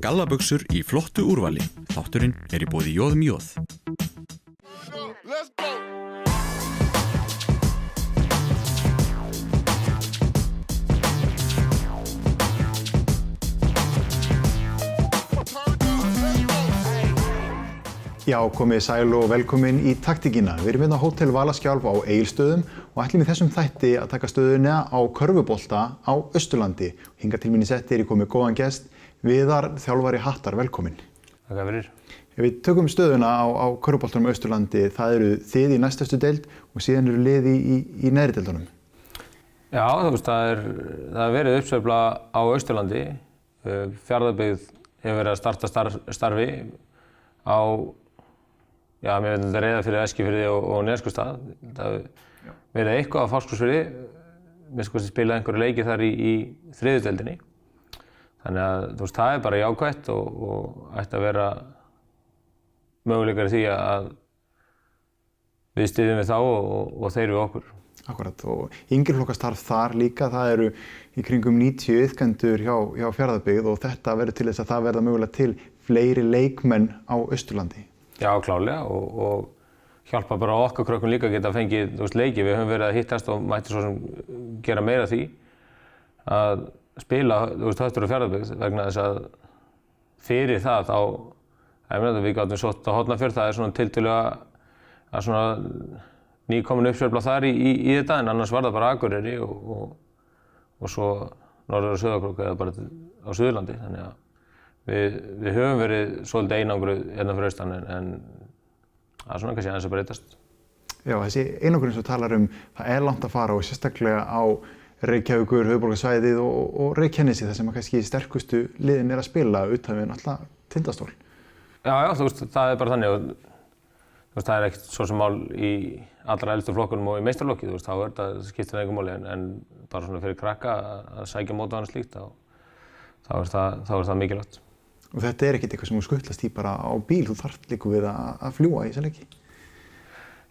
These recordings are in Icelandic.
gallabuxur í flottu úrvali. Þátturinn í boði Jóðum Jóð. Já, komið sæl og velkomin í taktíkina. Við erum hérna á Hótel Valaskjálf á Egilsstöðum og ætlum í þessum þætti að taka stöðuna á körfubolta á Austurlandi. Hingað til mín í setti er komið góðan gest, Viðar þjálfari Hattar, velkomin. Takk fyrir. Við tökum stöðuna á körfuboltanum á Austurlandi. Það eru þið í næstastu deild og síðan eru lið í neðri deildunum. Já, það er verið uppsveifla á Austurlandi. Fjarðabyggð hefur verið að starta starfi á mér finnst þetta Reyðarfirði, Eskifirði og Neskaupstað. Það verið eitthvað á Fáskrúðsfirði, minnst hvort spila einhverju leiki þar í þriðju deildinni. Þannig að það er bara jákvætt og ætti að vera möguleikar í því að við styðjum við þá og þeir við okkur. Akkurat, og yngri flokkastarf þar líka, það eru í kringum 90 iðkendur hjá Fjarðabyggð og þetta verður til þess að það verða mögulega til fleiri leikmenn á Austurlandi. Já, klárlega og hjálpa bara okkar krökkum líka að geta fengið leiki. Við höfum verið að hittast og mætti svo sem gera meira því að spila Höttur og Fjarðabyggð vegna þess að fyrir það þá við gátum sótt á Hornafjörð, það er svona tiltölulega að svona nýkomin uppsveifla þar í þetta en annars var það bara Akureyri og svo Norður- og Sauðárkrók eða bara á Suðurlandi. Þannig að við höfum verið svolítið einangruð hérna fyrir austan en það er svona kannski aðeins að breytast. Já, þessi einangrun sem talar það er langt að fara og sérstaklega á Reykjavíkur, höfuðborgarsvæðið og Reykjanesi þar sem kannski sterkustu liðin að spila utan við náttúrulega Tindastól. Já, það er bara þannig og það er ekkert svo sem mál í allra elstu flokkunum og í meistaraflokki, þá er þetta skiptir engu máli en bara svona fyrir krakka að sækja mót og annað slíkt þá er það mikilvægt. Og þetta er ekkert eitthvað sem þú skutlast í bara á bíl, þú þarft líka við að fljúga í þessa leiki?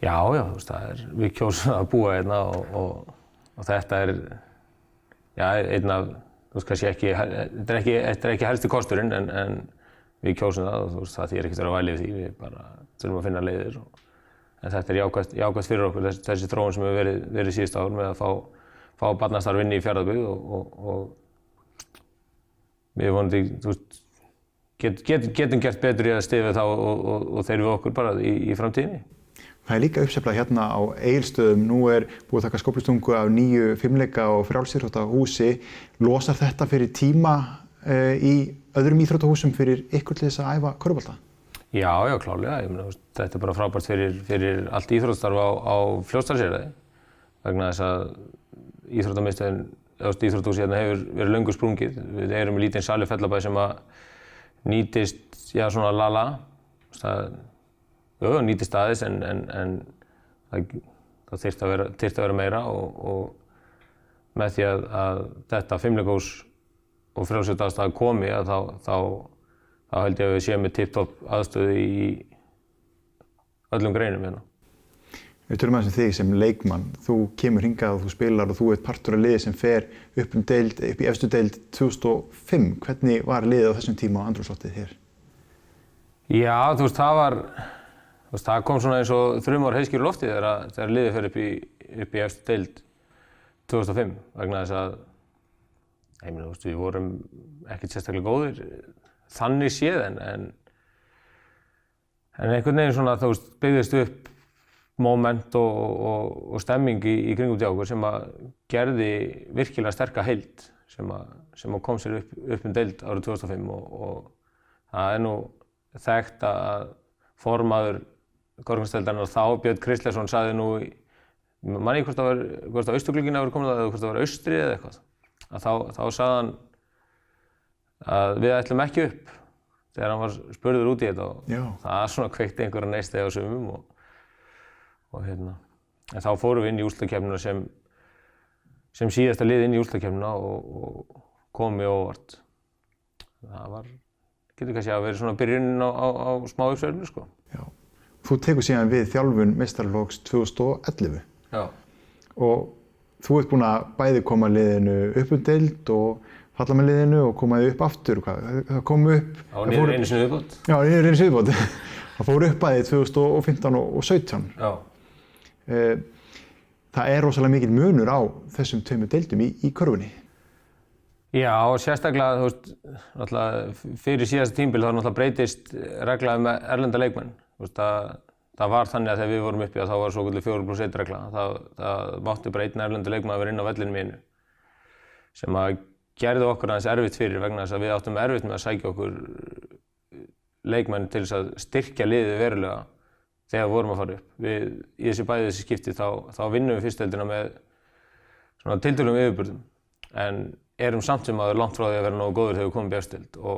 Já, við kjósum að búa hérna og þetta er einn af, kannski ekki, þetta er ekki helsti kosturinn en við kjósum það og það þýðir ekkert að vera væli við því, við bara þurfum að finna leiðir en þetta er jákvætt fyrir okkur, þessi þróun sem hefur verið síðust ár með að fá barnastarf inn í Fjarðabyggð og við vonandi, getum gert betur í að styðja þá og þeir við okkur bara í framtíðinni. Það er líka uppsveifla hérna á Egilsstöðum. Nú er búið að taka skóflustungu af nýju fimleika og frjálsíþróttahúsi. Losar þetta fyrir tíma í öðrum íþróttahúsum fyrir ykkur til þess að æfa körfubolta? Já, klárlega. Þetta er bara frábært fyrir allt íþróttastarf á Fljótsdalshéraði vegna þess að íþróttamiðstöðin íþróttahúsið hérna hefur verið löngu sprungið. Við erum í lítinn sal í Fellabæ sem að nýtist, svona lala. Það nýtist aðeins en það þyrfti að vera meira og með því að þetta fimmleikahús og frjálsíþróttaaðstaða komi þá held ég að við séum með tipp-topp aðstöðu í öllum greinum hérna. Við tölum aðeins þig sem leikmann. Þú kemur hingað og þú spilar og þú ert partur af liði sem fer upp í efstu deild 2005. Hvernig var liðið á þessum tíma á andrúmsloftið hér? Já, það kom svona eins og þrumar heiðskír í loftið þegar liðið fer upp í efstu deild 2005 vegna þess að við vorum ekkert sérstaklega góðir þannig séð en einhvern veginn svona byggðist upp moment og stemming í kringum hjá okkur sem að gerði virkilega sterka heild sem kom sér upp deild árið 2005 og það er nú þekkt að formaður Gorgnsdeildarinnar þá, Björn Kristleifsson, sagði nú man ég hvort það var Austurglugginn að vera komin eða hvort það var Austri eða eitthvað þá sagði hann að við ætlum ekki upp þegar hann var spurður út í þetta og það svona kveikti einhverja neistið á sumum en þá fórum við inn í úrslitakeppnina sem síðasta lið inn í úrslitakeppnina og kom mjög óvart. Það getur kannski að vera svona byrjunin á smá uppsveiflu, sko. Já. Þú tekur síðan við þjálfun meistaraflokks 2011. Já. Og þú ert búinn að bæði koma liðinu upp deild og falla með liðinu og komaði upp aftur, það kom upp... Já, niður einu sinni viðbót. Já, niður einu sinni viðbót. Það fór upp að því 2015 og 17. Já. Það rosalega mikill munur á þessum tveimur deildum í körfunni. Já, og sérstaklega, þú veist, náttúrulega fyrir síðasta tímabil þá náttúrulega breytist regla erlenda leikmenn. Þú veist, það var þannig að þegar við vorum uppi að þá var svokölluð 4+1 regla. Það mátti bara einn erlendur leikmaður vera inn á vellinum í einu. Sem að gerði okkur aðeins erfitt fyrir vegna þess að við áttum erfitt með að sækja okkur leikmenn til þess að styrkja liðið verulega þegar við vorum að fara upp. Í þessi skipti þá vinnum við fyrstdeildina með svona tiltölulegum yfirburðum. En erum samt sem aður langt frá því að vera nógu góður þegar við komum í eftirdeild og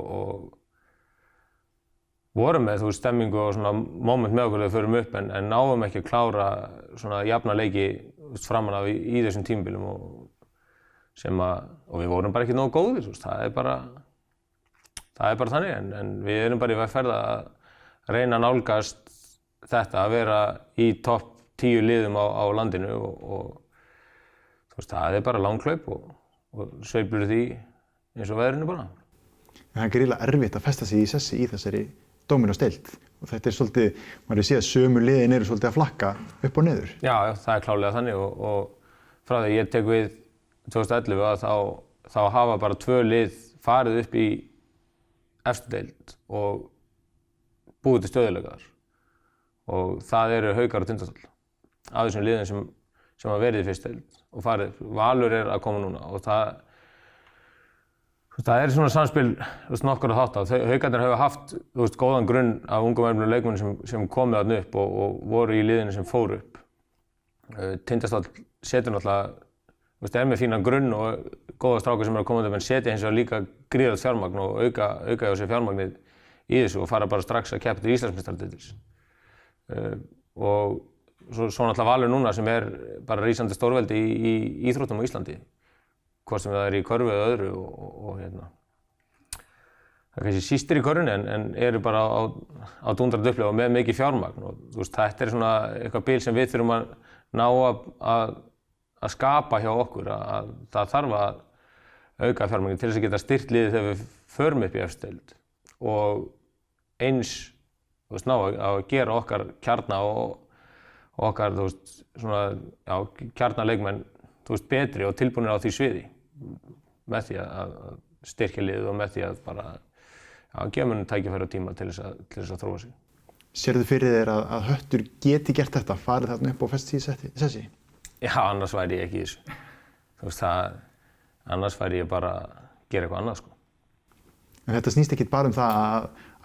vorum með stemmingu og svona moment með okkur þegar við förum upp en náum ekki að klára svona jafna leiki framan af í þessum tímabilum og við vorum bara ekki nógu góðir, það er bara þannig en við erum bara í vegferð að reyna að nálgast þetta að vera í topp 10 liðum á landinu og það er bara langhlaup og sveiflur því eins og veðrinu bara. Það er gríðarlega erfitt að festa sig í sessi í þessari Dominos-deild og þetta er svolítið, maður séð að sömu liðin eru svolítið að flakka upp og niður. Já, það er klárlega þannig og frá því ég tek við 2011 að þá hafa bara 2 lið farið upp í efstu deild og búið til stöðuleika þar og það eru Haukar og Tindastóll af þessum liðum sem hafa verið í fyrstu deild og farið. Valur er að koma núna og það er svona samspil nokkur að þátt af. Haukarnir hafa haft góðan grunn af ungum erfnum leikmönnum sem komið þarna upp og voru í liðinu sem fóru upp. Tindastóll setur náttúrulega, er með fínan grunn og góða strákar sem eru að koma upp en setja hins vegar líka gríðarlegt fjármagn og auka hjá sér fjármagnið í þessu og fara bara strax að keppa til Íslandsmeistaratitils. Og svo náttúrulega Valur núna sem er bara rísandi stórveldi í íþróttum á Íslandi, hvort sem það er í körfu eða öðru og það er kannski sístir í körfunni en eru bara á dúndrandi uppleið og með mikið fjármagn og þetta er svona eitthvað bil sem við þurfum að ná að skapa hjá okkur, að það þarf að auka fjármagn til þess að geta styrkt liðið þegar við förum upp í efstu deild og eins ná að gera okkar kjarna og okkar kjarnaleikmenn betri og tilbúnir á því sviði með því að styrkja liðið og með því að bara gefa mönnum tækifæri og tíma til þess að þróa sig. Sérðu fyrir þér að Höttur geti gert þetta, farið þarna upp og festi í sessi? Já, annars væri ég ekki í þessu. Annars væri ég bara að gera eitthvað annað. En þetta snýst ekki bara um það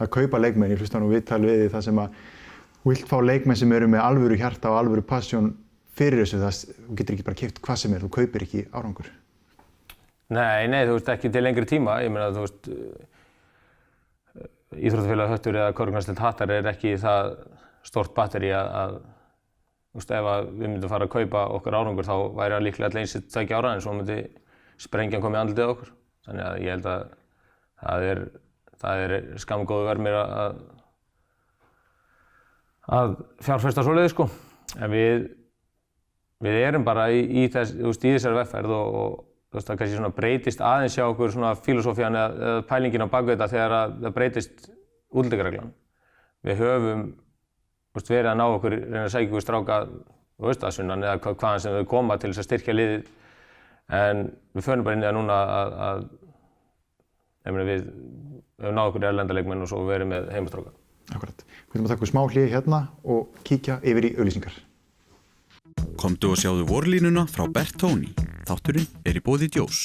að kaupa leikmenn. Ég hlusta nú viðtal við það sem að þú vilt fá leikmenn sem eru með alvöru hjarta og alvöru passion fyrir þessu. Þú getur ekki bara keypt hvað sem er, þú kaupir ekki árangur. Nei, ekki til lengri tíma. Ég meina, Íþróttafélag Höttur eða Körfunarsdeild Hattar er ekki það stórt batteri að ef við myndum fara að kaupa okkar árangur þá væri það líklega allir einsett tækja ára en svo myndi sprengjan koma í andlitið á okkur. Þannig að ég held að það er skammgóðu verð mér að fjárfesta svoleiðis En við erum bara í þessari vegferð og það kannski svona breytist aðeins hjá okkur svona filosófían eða pælingin á bak við þetta þegar það breytist útlendingareglan. Við höfum verið að ná okkur, reyna að sækja okkur stráka að sunnan eða hvaðan sem þau koma til þess að styrkja liðið en við förum bara inn í það núna að við höfum náð okkur í erlenda leikmenn og svo verið með heimastráka. Akkurat. Við ætlum að taka smá hlé hérna og kíkja yfir í auglýsingar. Komdu og sjáðu vorlínuna frá Bertoni. Þátturinn er í boði Djós.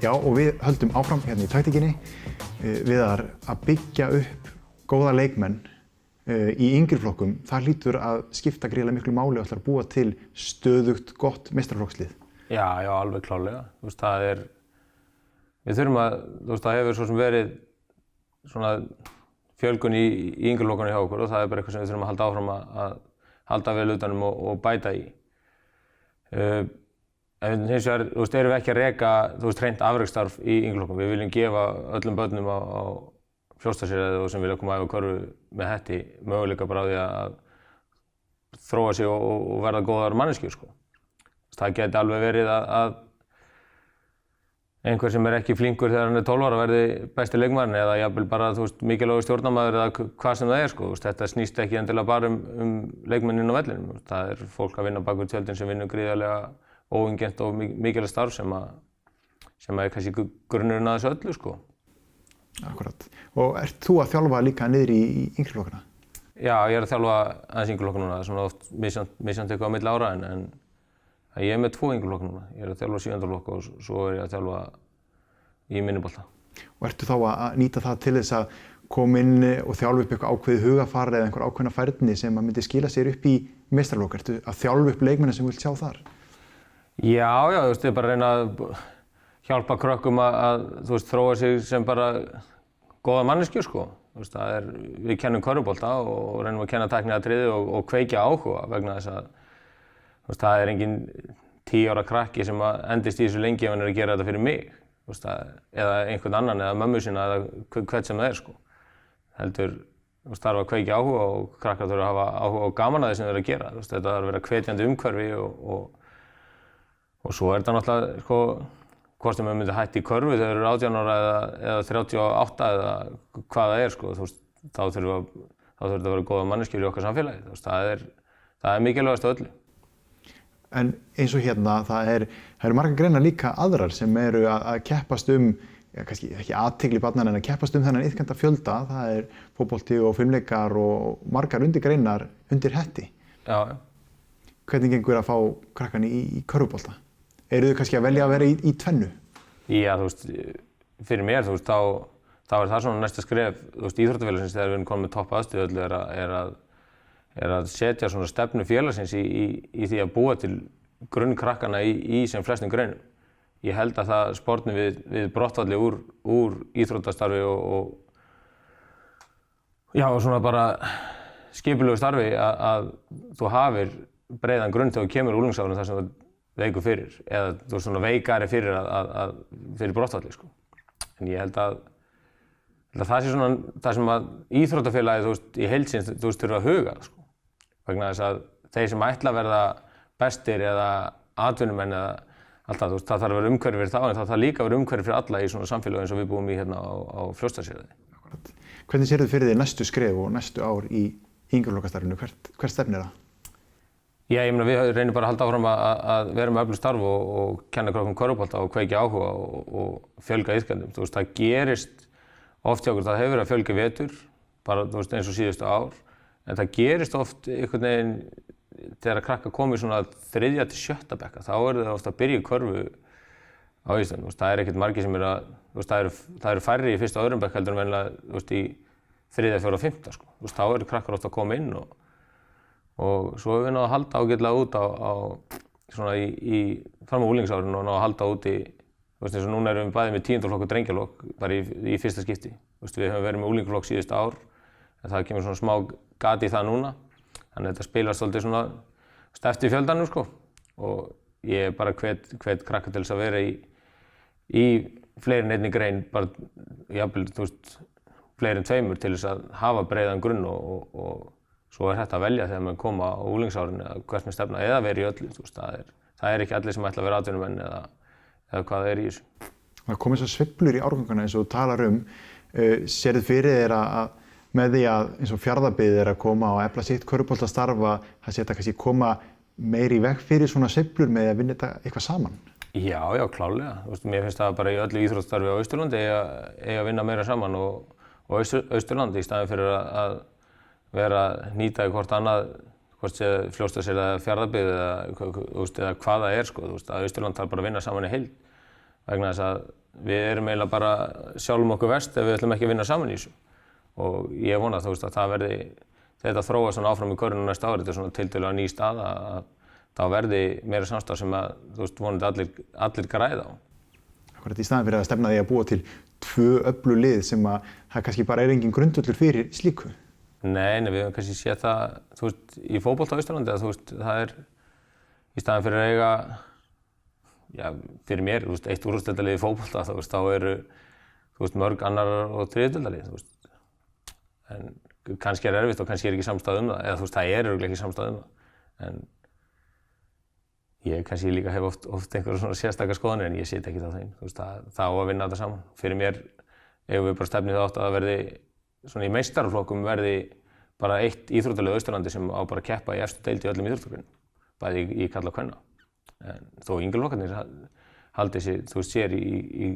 Já, og við höldum áfram hérna í taktíkinni við að byggja upp góða leikmenn í yngri flokkum. Það hlýtur að skipta gríðarlega miklu máli og ætlar að búa til stöðugt gott meistaraflokkslið. Já, alveg klárlega. Við þurfum að, það hefur svo sem verið svona fjölgun í yngri flokkunum hjá okkur og það er bara eitthvað sem við þurfum að halda áfram að halda vel utanum og bæta í. En hins vegar, erum við ekki að reka, hreint afreksstarf í yngreflokkum. Við viljum gefa öllum börnum á Fljótsdalshéraði og sem vilja koma að æfa körfu með Hetti möguleika bara á því að þróa sig og verða góðar manneskjur, sko. Það geti alveg verið að einhver sem ekki flinkur þegar hann 12 ára verði besti leikmaðurinn eða jafnvel bara mikilvægur stjórnarmaður eða hvað sem það sko. Þetta snýst ekki endilega bara leikmenninn á vellinum. Það fólk að vinna bak við tjöldin sem vinnur gríðarlega óeigingjarnt og mikilvægt starf sem kannski grunnurinn að þessu öllu, sko. Akkurat. Og ert þú að þjálfa líka niður í yngreflokkana? Já, ég að þjálfa aðeins yngreflokka núna. Það svona oft misjafnt eitthvað á milli ára en ég með 2 yngreflokka núna. Ég að þjálfa 7. flokk og svo ég að þjálfa í minnibolta. Og ertu þá að nýta það til þess að koma inn og þjálfa upp eitthvað ákveðið hugafar eða einhver ákveðna færni sem myndi skila sér upp í meistaraflokk? Ertu að þjálfa upp leikmenn sem þú vilt sjá þar? Já, ég er bara að reyna að hjálpa krökkum að þróa sig sem bara góða manneskjur, sko. Við kennum körfubolta og reynum að kenna tækniatriði og kveikja áhuga vegna þess að það er engin 10 ára krakki sem endist í þessu lengi ef hann að gera þetta fyrir mig. Eða einhvern annan eða mömmu sína eða hvert sem það sko. Heldur þarf að kveikja áhuga og krakkar þurfa að hafa áhuga og gaman að því sem þeir að gera. Þetta þarf að vera hvetjandi umhverfi og svo þetta náttúrulega, sko, hvort sem maður myndi hætti í körfu þegar þeir eru 18 ára eða 38 eða hvað það sko. Þá þurfa þetta að vera góða manneskjur í okkar samfélagi. Það er mikilvægast af öllu. En eins og hérna, það eru margar greinar líka aðrar sem eru að keppast kannski ekki athygli barnanna en að keppast þennan iðkenda fjölda. Það er fótbolti og fimleikar og margar undirgreinar undir Hetti. Já. Hvernig gengur að fá krakkan í körfubolta? Eru þau kannski að velja að vera í tvennu? Já, fyrir mér, þá er það svona næsta skref, íþróttafélagsins þegar við erum komin með topp aðstöðu öllu er að setja svona stefnu félagsins í því að búa til grunnkrakkana í sem flestum greinum. Ég held að það sportni við brottfalli úr íþróttastarfi og svona bara skipulegu starfi að þú hafir breiðan grunn þegar þú kemur úr unglingsárunum þar sem þú veikur fyrir eða þú svona veikari fyrir fyrir brottfalli, sko. En ég held að það sé svona það sem að íþróttafélagið í heild sinni þurfa að huga, sko. Vegna þess að þeir sem ætla að verða bestir eða atvinnumenn eða allt það þarf að vera umhverfi fyrir þá en það þarf líka að vera umhverfi fyrir alla í svona samfélagi eins og við búum í hérna á Fljótsdalshéraði. Akkurat. Hvernig sérðu fyrir þig næstu skref og næstu ár í yngreflokkastarfinu? Hvert stefnir það? Já, ég meina við reynum bara að halda áfram að vera með öflugt starf og kenna krökkum körfubolta og kveikja áhuga og fjölga iðkendum. Það gerist oft hjá okkur, það hefur verið að fjölga í vetur, bara eins og síðustu ár. En það gerist oft einhvern veginn þegar að krakka koma í svona 3. til 7. bekka, þá þau oft að byrja í körfu á Íslandi. Það er ekkert margir sem það eru færri í 1. og 2. bekk heldur en venjulega í 3., 4. og 5. sko. Þá eru krakkar oft að koma inn og svo hefur við náðu að halda ágætlega út svona fram á unglingsárinu og náðu að halda út eins og núna erum við bæði með 10. flokk og drengjaflokk bara í fyrsta skipti. Við höfum verið með unglingsflokk síðustu ár en það kemur svona smá gat í það núna. Þannig að þetta spilast svolítið svona steft í fjöldanum, sko. Og ég bara hvet krakka til þess að vera í fleiri en einni grein, bara jafnvel, fleiri en 2 til þess að hafa breiðan grunn og svo er þetta að velja þegar maður koma á unglingsárinu eða hvert með stefna eða vera í öllu. Það er ekki allir sem ætla að vera atvinnumenn eða hvað það er í þessu. Það kom eins og sveiflur í árgangana eins og þú talar sérðu fyrir þér að með því að eins og Fjarðabyggð er að koma og efla sitt körfuboltastarf að það sé þetta kannski koma meiri í veg fyrir svona sveiflur með að vinna þetta eitthvað saman? Já, klálega. Mér finnst það bara í öllu íþróttastarfi á Austurlandi eiga að vinna meira saman og Austurlandi í staðinn fyrir að vera að nýta í hvort annað, hvort sé Fljótsdalshéraði eða Fjarðabyggð eða hvað það er, sko. Að Austurland þarf bara að vinna saman í heild vegna þess að við erum eiginlega bara sjálfum okkur verst ef við ætlum ekki að vinna saman í þessu. Og ég vona að það verði, þegar þetta þróast svona áfram í körfunni næsta ári, þetta er svona tiltölulega ný staða, að þá verði meira samstarf sem að vonandi allir græða á. Akkurat í staðinn fyrir að stefna því að búa til 2 öflug lið sem að það kannski bara er engin grundvöllur fyrir slíku? Nei, við höfum kannski séð það, í fótbolta á Austurlandi, að það er í staðinn fyrir að eiga já, fyrir mér, eitt úrvalsdeildarlið í fótbolta, þá eru, mörg annar og þriðjudeildarlið, En kannski erfitt og kannski ekki samstaða það, eða það örugglega ekki samstaða það. En ég kannski líka hef oft einhverja svona sérstakar skoðanir en ég sit ekki á þeim. Það á að vinna þetta saman. Fyrir mér eigum við bara stefnið átt að það verði, svona í meistaraflokkum verði bara eitt íþróttalið á Austurlandi sem á bara að keppa í efstu deild í öllum íþróttaflokkum, bæði í karla og kvenna. En þó yngri flokkarnir haldi sér í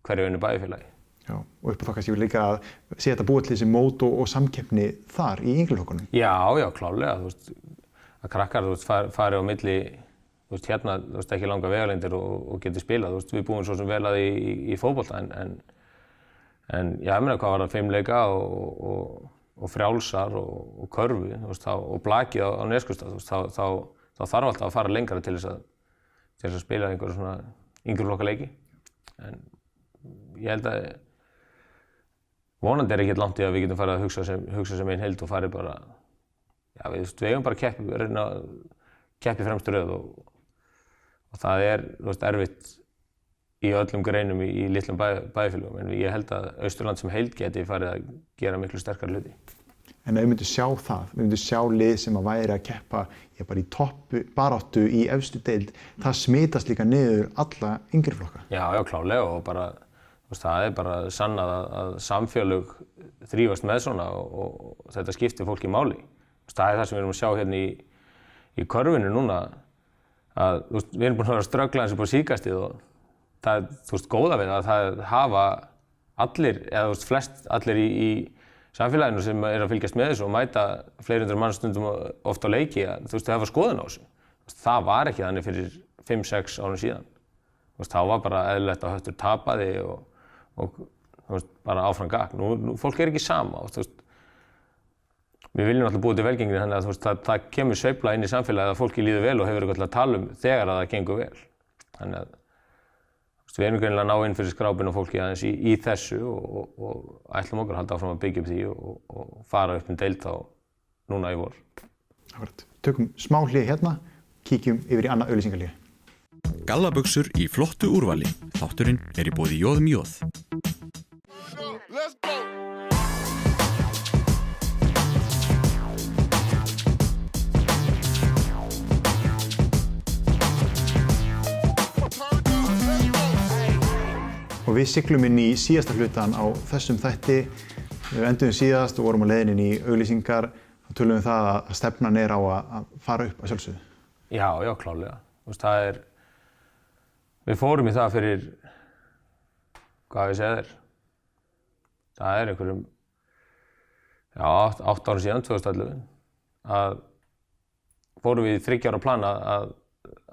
hverju einu bæjarfélagi. Já, og upp á það kannski líka að sé þetta búið til þessi mót og samkeppni þar í yngri flokkunum. Já, klárlega. Að krakkar fari á milli, hérna ekki langa vegalengdir og geti spilað. Við búum svo sem vel að í fótbolta en já, ég meina hvað var það 5 leika og frjálsar og körfu og blakið á Neskaupstað, þá þarf alltaf að fara lengra til þess að spila einhverja svona yngri flokka leiki. En ég held að vonandi ekkert langt í að við getum farið að hugsa sem einn heild og farið bara, já, við eigum bara að reyna að keppa í fremstu röð og það erfitt í öllum greinum í litlum bæjarfélögum, en ég held að Austurland sem heild geti farið að gera miklu sterkari hluti. En ef við myndum sjá það, við myndum sjá lið sem að væri að keppa bara í toppbaráttu í efstu deild, það smitast líka niður alla yngri flokka. Já, klárlega og bara, það bara sannað að samfélög þrífast með svona og þetta skiptir fólki máli. Það það sem við erum að sjá hérna í körfunni núna, að við erum búin að vera að ströggla eins og bara síkastið og það, góða við að það hafa allir, eða flest allir í samfélaginu sem að fylgjast með þessu og mæta fleiri hundruð manns stundum oft á leiki að hafa skoðun á þessu. Það var ekki þannig fyrir 5-6 árum síðan. Þá var bara eðlilegt að Höttur tapaði og bara áfram gakk. Nú fólk ekki sama. Við viljum alltaf búið til velgengni þannig að það kemur sveifla inn í samfélagið að fólki líður vel og hefur eitthvað að tala þegar að það gengur vel. Þannig að við erum greinilega að ná inn fyrir skrápinn og fólki aðeins í þessu og ætlum okkur að halda áfram að byggja upp því og fara upp deild þá núna í vor. Akkurat. Tökum smá hlið hérna, kíkjum yfir í annað auglýsingahlið. Gallabuxur í flottu úrvali. Þátturinn í boði Jóðum Jóð. Og við siglum inn í síðasta hlutan á þessum þætti. Við enduðum síðast og vorum á leiðinni inn í auglýsingar og tölum við það að stefnan á að fara upp að sjálfsögðu. Já, klárlega. Við fórum í það fyrir, hvað ég segja þér, það einhverjum, 8 ára síðan, 2011, að fórum við í 3 ára plan að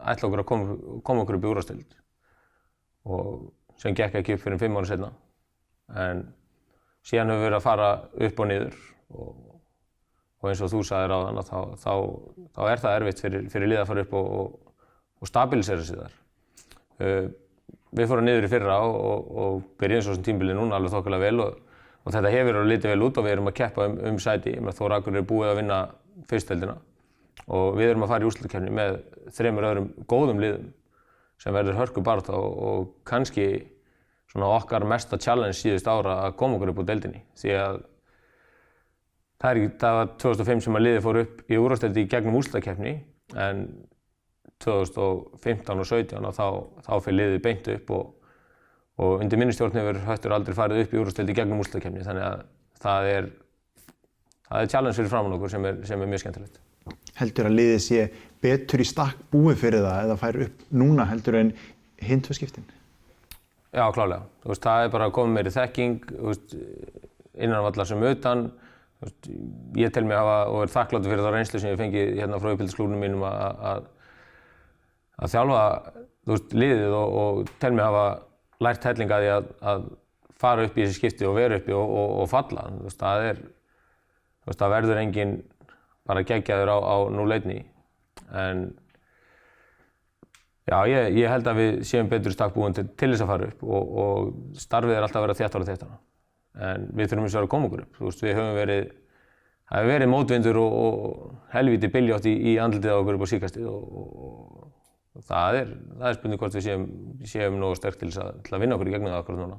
ætla okkur að koma okkur upp í úrvalsdeild. Og sem gekk ekki upp fyrir 5 ára seinna. En síðan höfum við verið að fara upp og niður og eins og þú sagðir áðan þá það erfitt fyrir lið að fara upp og stabilisera sig þar. Við fórum niður í fyrra og byrjum svo sem tímabilið núna alveg þokkalega vel og þetta hefur litið vel út og við erum að keppa sæti. Þór Akureyri er búið að vinna fyrstdeildina og við erum að fara í úrslitakeppni með 3 öðrum góðum liðum sem verður hörkubarátta og kannski svona okkar mesta challenge síðust ára að koma okkur upp á deildinni. Því að það var 2005 sem að liðið fór upp í úrvalsdeildi í gegnum úrslitakeppni en 2015 og 17 þá fyrir liðið beint upp og undir minni stjórn hefur Höttur aldrei farið upp í úrvalsdeildi í gegnum úrslitakeppni. Þannig að það er challenge fyrir framan okkur sem er mjög skemmtilegt. Heldur að liðið sé betur í stakk búið fyrir það eða fær upp núna heldur en hin 2 skiptin? Já, klárlega. Það er bara komið meiri þekking innan vallar sem utan. Ég tel mig hafa og er þakkláttur fyrir þá reynslu sem ég fengi hérna frá uppeldisklúbnum mínum að þjálfa liðið og tel mig hafa lært helling að því að fara upp í þessi skipti og vera uppi og falla. Það verður engin bara geggjaður á núleitni. En já, ég held að við séum betur í stakk búin til þess að fara upp og starfið er alltaf að vera þéttara og þéttara. En við þurfum að koma okkur upp. Það hefur verið mótvindur og helvíti byljátt í andlitið á okkur upp á síðkastið og Það er spurning hvort við séum nógu sterk til að vinna okkur í gegnum það akkurat núna.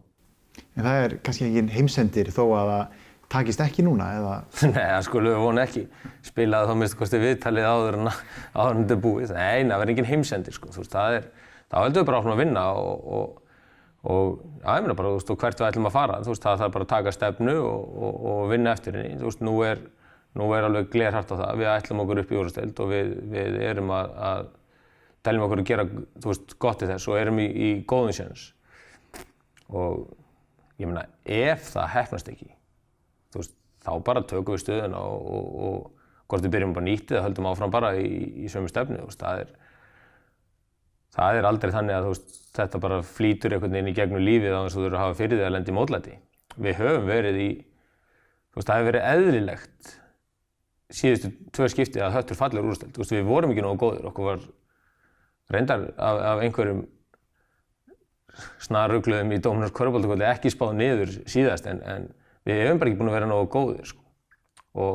En það er kannski engin heimsendir þó að það takist ekki núna, eða? Nei, það skulum við vona ekki. Spilaði þá minnst kosti viðtalið áður en þetta er búið. Nei, það verður engin heimsendir, sko. Þú veist, þá höldum við bara áfram að vinna og ég meina bara, þú veist, hvert við ætlum að fara. Þú veist, það þarf bara að taka stefnu og vinna eftir henni. Þú veist, nú er alveg glerhart á það. Við ætlum okkur upp í úrvalsdeild og við erum að teljum okkur að gera, þú veist, gott í þess og erum í góðum séns. Og ég meina, ef það heppnast ekki, þú veist, þá bara tökum við stöðuna og hvort við byrjum bara nýtt eða höldum áfram bara í sömu stefnu, þú veist, það er aldrei þannig að, þú veist, þetta bara flýtur einhvern veginn í gegnum lífið á þess að þú þurfir að hafa fyrir því að lenda í mótlæti. Við höfum verið þú veist, það hefur verið eðlilegt síðustu 2 skipti að Höttur fallir úr úrvalsdeild. Þú veist, við vorum ekki nógu góðir, okkur var reyndar af einhverjum snarrugluðum í Dóminós körfuboltakvöldi ekki spáð niður síðast en við hefum bara ekki búin að vera nógu góðir, sko. Og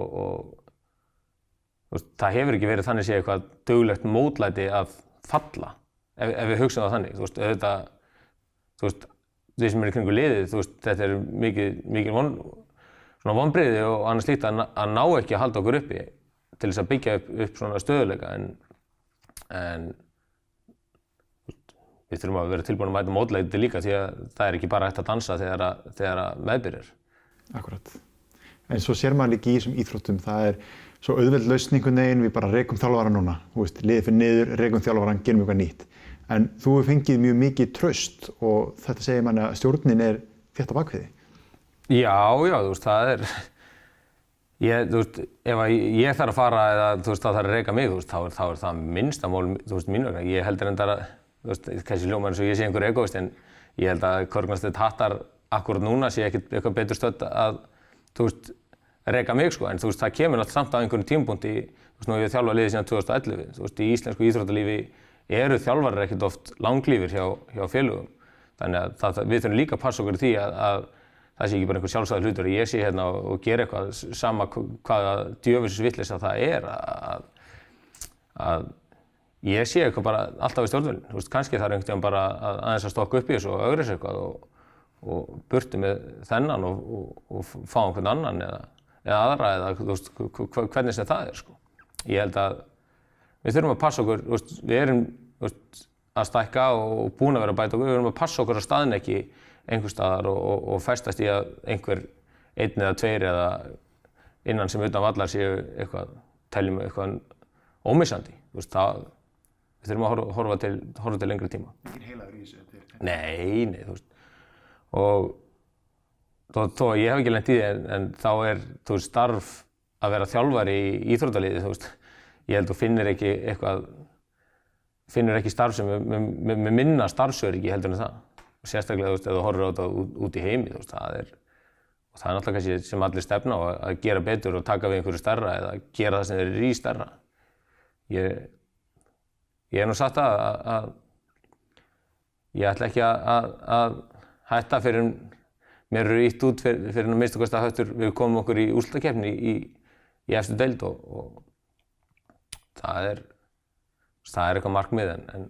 þú veist, það hefur ekki verið þannig séð eitthvað duglegt mótlæti að falla ef við hugsaum það þannig. Þú veist, auðvitað, þú veist, við sem eru í kringu liðið, þú veist, þetta er mikil vonbrigði og annað slíkt að ná ekki að halda okkur uppi til þess að byggja upp svona stöðuleika en við þurfum að vera tilbúin að mæta mótlæti líka því að það er ekki bara hægt að dansa þegar meðbyrjar. Akkurat. En svo sér maður líka í þessum íþróttum, það er svo auðveld lausn einhvern veginn, við bara rekum þjálfara núna. Þú veist, liðið fyrir niður, rekum þjálfaran, gerum eitthvað nýtt. En þú hefur fengið mjög mikið traust og þetta segir manni að stjórnin er þétt á bakviði. Já, þú veist, það er þú veist, ef ég þarf að fara eða þú veist, það þarf að reka mig, þú veist, þá er það minnsta mál, þú veist, mín vegna. Ég heldur reyndar að þú veist, kannski hljómar eins og ég sé einhver egóist en ég held að Körfubolti Hattar akkurat núna sé ekkert eitthvað betur stödd að, þú veist, reka mig, sko, en þú veist, það kemur alltaf samt á einhverjum tímapunkti, þú veist, nú hef ég þjálfað liðið síðan 2011, þú veist, í íslensku íþróttalífi eru þjálfarar ekkert oft langlífir hjá félögum, þannig að við þurfum líka að passa okkur því að það sé ekki bara einhver sjálfsagður hlutur að ég sé hérna og gera eitthvað sama hvaða djöfulsins vitleysa það er að ég sé eitthvað bara alltaf í stjórnvölinn, þú veist, kannski þarf einhvern veginn bara aðeins að stokka upp í þessu og ögrisa eitthvað og burti með þennan og fá einhvern annan eða aðra eða þú veist, hvernig sem það er, sko. Ég held að við þurfum að passa okkur, þú veist, við erum að stækka og búin að vera að bæta okkur, við þurfum að passa okkur að staðin ekki einhver staðar og festast í að einhver einn eða tveir eða innan sem utan vallar séu eitthvað, teljum eitthvað ómissandi, þú veist, við þurfum að horfa til lengri tíma. Engin heilagur í þessu? Nei, þú veist. Og þó að ég hef ekki lent í því en þá er, þú veist, starf að vera þjálfari í íþróttaliði, þú veist. Ég held þú finnur ekki starf sem með minna starfsöryggi heldur en það. Sérstaklega, þú veist, ef þú horfir á þetta út í heimi, þú veist, það er náttúrulega kannski sem allir stefna á að gera betur og taka við einhverju stærra eða gera það sem þeir eru í stærra. Ég hef nú sagt að ég ætla ekki að hætta fyrir mér eru ýtt út fyrir að minnsta kosti að Höttur við komum okkur í úrslitakeppni í efstu deild og það er eitthvað markmið en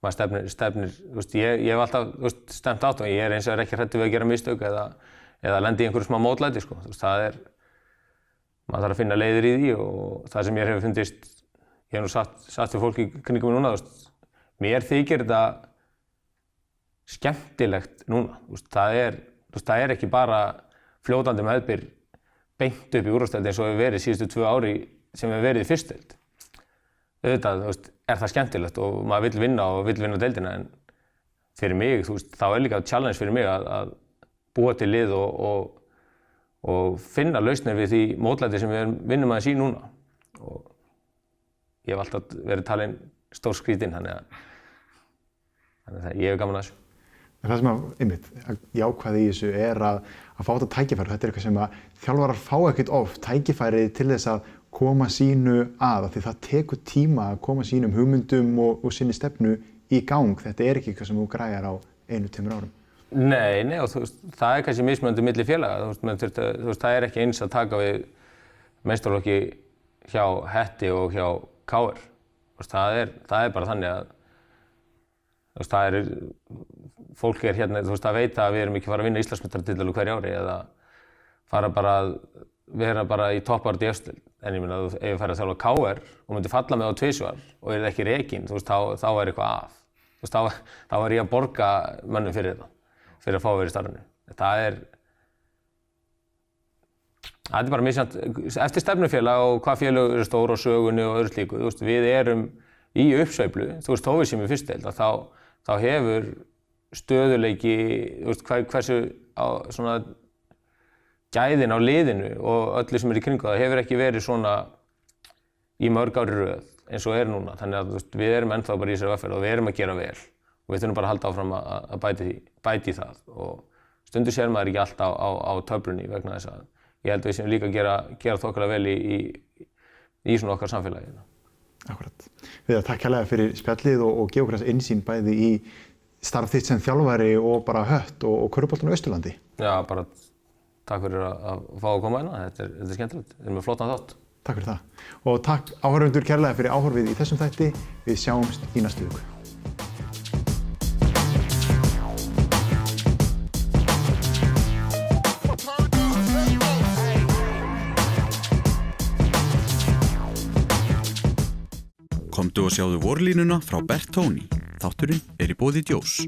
maður stefnir, þú veist, ég hef alltaf, þú veist, stemt átt og ég er eins og ekki hræddur við að gera mistök eða lendi í einhverju smá mótlæti, sko, þú veist, maður þarf að finna leiðir í því og það sem mér hefur fundist, ég hef nú sagt fyrir fólki kringum mig núna, þú veist, mér þykir þetta skemmtilegt núna, þú veist, það er ekki bara fljótandi meðbyr beint upp í úrvalsdeild eins og hefur verið síðustu 2 ári sem hefur verið í fyrstdeild. Auðvitað, þú veist, er það skemmtilegt og maður vill vinna deildina en fyrir mig, þú veist, þá er líka challenge fyrir mig að búa til lið og finna lausnir við því mótlæti sem við vinnum aðeins í núna og ég hef alltaf verið talinn stór skrítinn þannig að ég hef gaman að þessu. Það sem einmitt jákvæði í þessu er að fá þetta tækifæri. Þetta er eitthvað sem að þjálfarar fá ekkert oft tækifæri til þess að koma sínu að því það tekur tíma að koma sínum hugmyndum og sinni stefnu í gang. Þetta er ekki eitthvað sem þú græjar á 1-2 árum. Nei, og þú veist, það er kannski mismunandi milli félaga. Þú veist, það er ekki eins að taka við meistaraflokki hjá Hetti og hjá KR. Það er bara þannig að fólk hérna, það veit að við erum ekki að fara að vinna Íslandsmeistaratitil hverju ári eða fara bara að vera bara í toppbaráttu í efstu. En ég meina, ef ég færi að þjálfa KR og myndi falla með á tvisvar og ekki rekinn, þá eitthvað að. Þá ég að borga mönnum fyrir þetta, fyrir að fá að vera í starfinu. Það er bara misjafnt eftir stefnufélag og hvað félög eru stór og sögunni og öðru slíku. Við erum í uppsveiflu, þó við séum í fyrstu deild, þá hefur stöðuleiki, hversu svona gæðin á liðinu og öllu sem í kringu það hefur ekki verið svona í mörg ári röð eins og núna. Þannig að við erum ennþá bara í þessari vegferð og við erum að gera vel og við þurfum bara að halda áfram að bæta í það og stundum sér maður ekki allt á töflunni vegna þess að ég held að við séum líka að gera þokkalega vel í svona okkar samfélagi. Akkurat. Viðar, takk kærlega fyrir spjallið og gefa okkur innsýn bæði í starf þitt sem þjálfari og bara Hött og körfuboltann á Austurlandi. Já, bara takk fyrir að fá að koma hérna. Þetta er skemmtilegt. Við erum með flottan þátt. Takk fyrir það. Og takk áhorfendur kærlega fyrir áhorfið í þessum þætti. Við sjáumst í næstu viku. Komdu og sjáðu vorlínuna frá Bertoni. Þátturinn í boði Djós.